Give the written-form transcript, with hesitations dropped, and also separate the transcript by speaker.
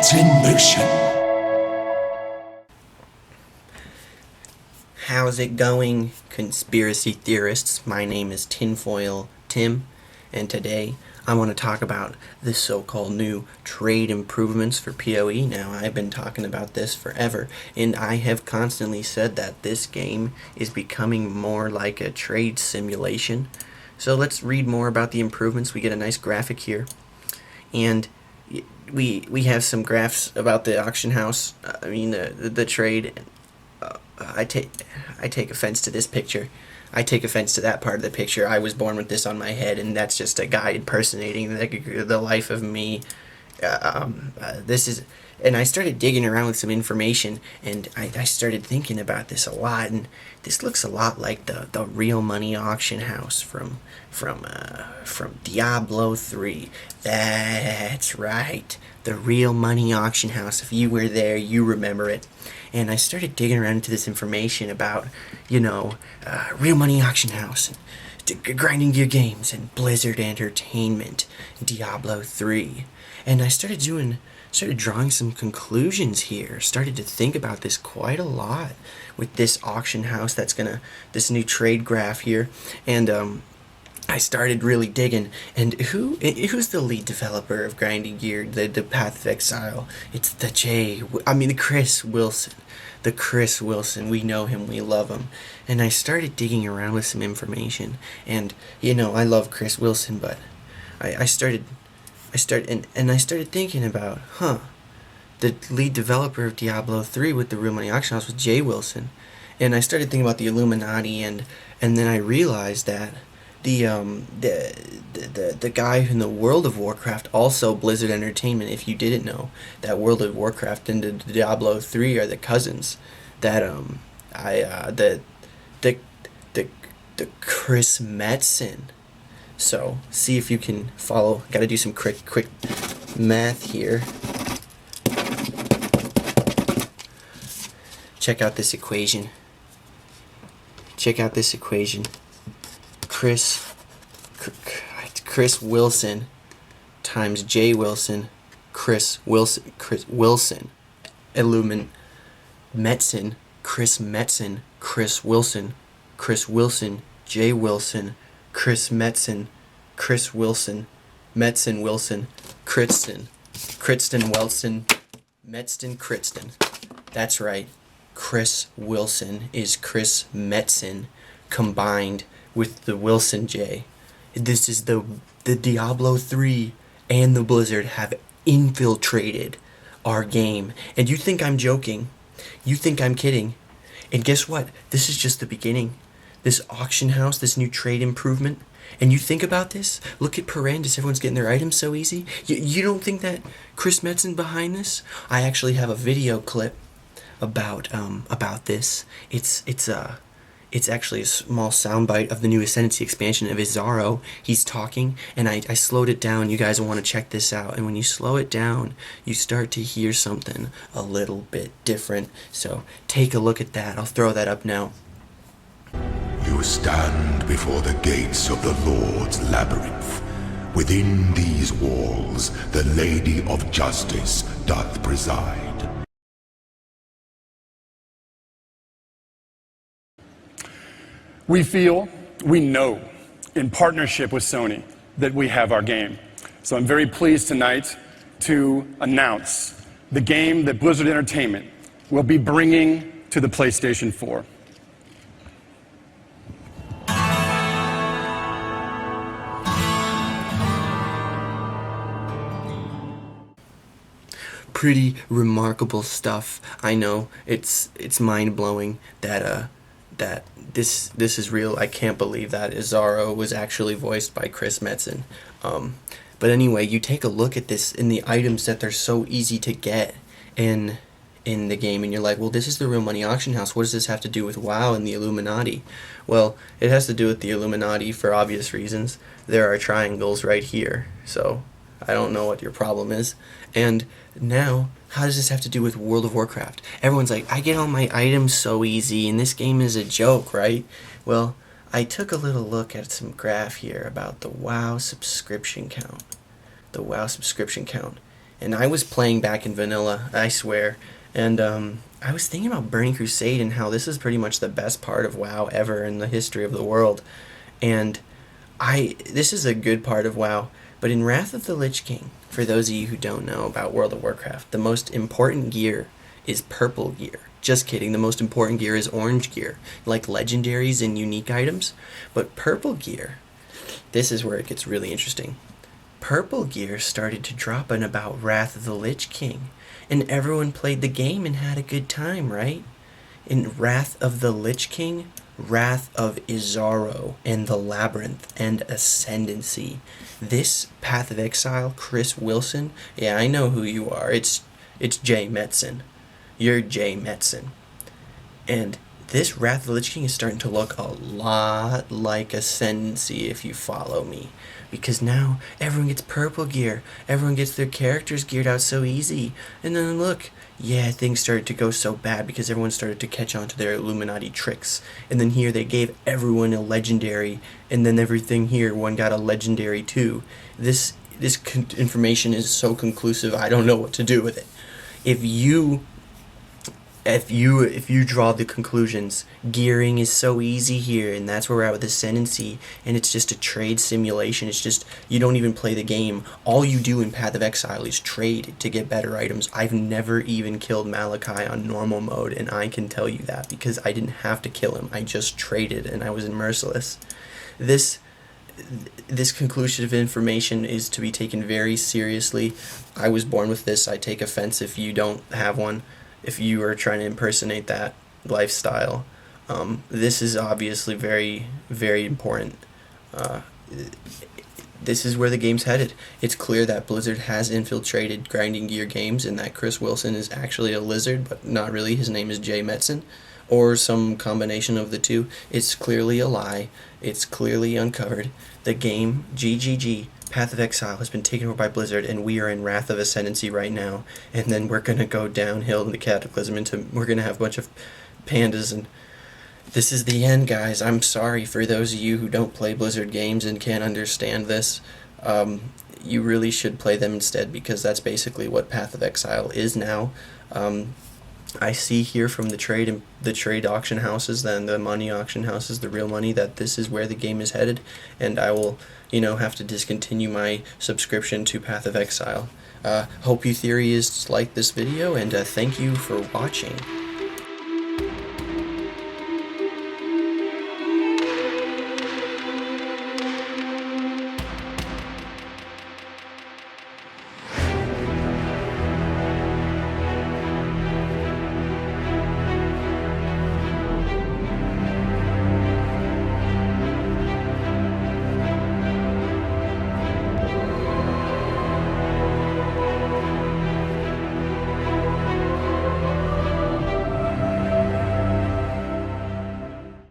Speaker 1: It's in motion.
Speaker 2: How's it going, conspiracy theorists? My name is Tinfoil Tim, and today I want to talk about the so-called new trade improvements for PoE. Now, I've been talking about this forever, and I have constantly said that this game is becoming more like a trade simulation. So let's read more about the improvements. We get a nice graphic here, and we have some graphs about the auction house. The trade. I take offense to this picture. I take offense to that part of the picture. I was born with this on my head, and that's just a guy impersonating the life of me. And I started digging around with some information, and I started thinking about this a lot, and this looks a lot like the real money auction house from Diablo 3. That's right, the real money auction house. If you were there, you remember it. And I started digging around into this information about, real money auction house, and grinding gear games, and Blizzard Entertainment, Diablo 3. And I started drawing some conclusions here. Started to think about this quite a lot with this auction house this new trade graph here. And I started really digging. And who's the lead developer of Grinding Gear, the Path of Exile? It's the Chris Wilson. The Chris Wilson. We know him, we love him. And I started digging around with some information. And, I love Chris Wilson, but I started thinking about, the lead developer of Diablo 3 with the real money auction house was Jay Wilson. And I started thinking about the Illuminati, and then I realized that the guy in the World of Warcraft, also Blizzard Entertainment, if you didn't know, that World of Warcraft and the Diablo 3 are the cousins. That the Chris Metzen. So see if you can follow. Got to do some quick math here. Check out this equation. Chris Wilson times Jay Wilson, Chris Wilson, Metzen, Chris Metzen, Chris Wilson, Jay Wilson, Chris Metzen, Chris Wilson, Metzen Wilson, Kristen Wilson, Metzen Kristen. That's right. Chris Wilson is Chris Metzen combined with the Wilson J. This is the Diablo 3 and the Blizzard have infiltrated our game. And you think I'm joking. You think I'm kidding. And guess what? This is just the beginning. This auction house, this new trade improvement. And you think about this? Look at Perandus. Everyone's getting their items so easy. You don't think that Chris Metzen behind this? I actually have a video clip about this. It's actually a small soundbite of the new Ascendancy expansion of Izaro. He's talking, and I slowed it down. You guys will want to check this out. And when you slow it down, you start to hear something a little bit different. So take a look at that. I'll throw that up now.
Speaker 1: You stand before the gates of the Lord's labyrinth. Within these walls, the Lady of Justice doth preside.
Speaker 3: We know, in partnership with Sony, that we have our game. So I'm very pleased tonight to announce the game that Blizzard Entertainment will be bringing to the PlayStation 4.
Speaker 2: Pretty remarkable stuff. I know it's mind-blowing that this is real. I can't believe that Izaro was actually voiced by Chris Metzen. But anyway, you take a look at this in the items that they're so easy to get in the game, and you're like, well, this is the real money auction house. What does this have to do with WoW and the Illuminati? Well, it has to do with the Illuminati for obvious reasons. There are triangles right here, so I don't know what your problem is. And now, how does this have to do with World of Warcraft? Everyone's like, I get all my items so easy, and this game is a joke, right? Well, I took a little look at some graph here about the WoW subscription count. The WoW subscription count. And I was playing back in vanilla, I swear. And I was thinking about Burning Crusade and how this is pretty much the best part of WoW ever in the history of the world. And this is a good part of WoW. But in Wrath of the Lich King, for those of you who don't know about World of Warcraft, the most important gear is purple gear. Just kidding, the most important gear is orange gear, like legendaries and unique items. But purple gear, this is where it gets really interesting. Purple gear started to drop in about Wrath of the Lich King, and everyone played the game and had a good time, right? In Wrath of the Lich King, Wrath of Izaro, and the Labyrinth, and Ascendancy. This Path of Exile, Chris Wilson, yeah, I know who you are. It's Jay Metzen. You're Jay Metzen. And this Wrath of the Lich King is starting to look a lot like Ascendancy, if you follow me. Because now everyone gets purple gear. Everyone gets their characters geared out so easy. And then look, yeah, things started to go so bad because everyone started to catch on to their Illuminati tricks. And then here they gave everyone a legendary, and then everything here, one got a legendary too. This information is so conclusive, I don't know what to do with it. If you draw the conclusions, gearing is so easy here, and that's where we're at with Ascendancy, and it's just a trade simulation. It's just, you don't even play the game. All you do in Path of Exile is trade to get better items. I've never even killed Malachi on normal mode, and I can tell you that because I didn't have to kill him. I just traded, and I was merciless. This conclusive information is to be taken very seriously. I was born with this. I take offense if you don't have one. If you are trying to impersonate that lifestyle, this is obviously very, very important. This is where the game's headed. It's clear that Blizzard has infiltrated grinding gear games and that Chris Wilson is actually a lizard, but not really. His name is Jay Metzen, or some combination of the two. It's clearly a lie. It's clearly uncovered. The game, GGG, Path of Exile, has been taken over by Blizzard, and we are in Wrath of Ascendancy right now. And then we're going to go downhill in the Cataclysm we're going to have a bunch of pandas, and this is the end, guys. I'm sorry for those of you who don't play Blizzard games and can't understand this. You really should play them instead, because that's basically what Path of Exile is now. I see here from the trade auction houses, then the money auction houses, the real money, that this is where the game is headed, and I will, have to discontinue my subscription to Path of Exile. Hope you theories liked this video, and thank you for watching.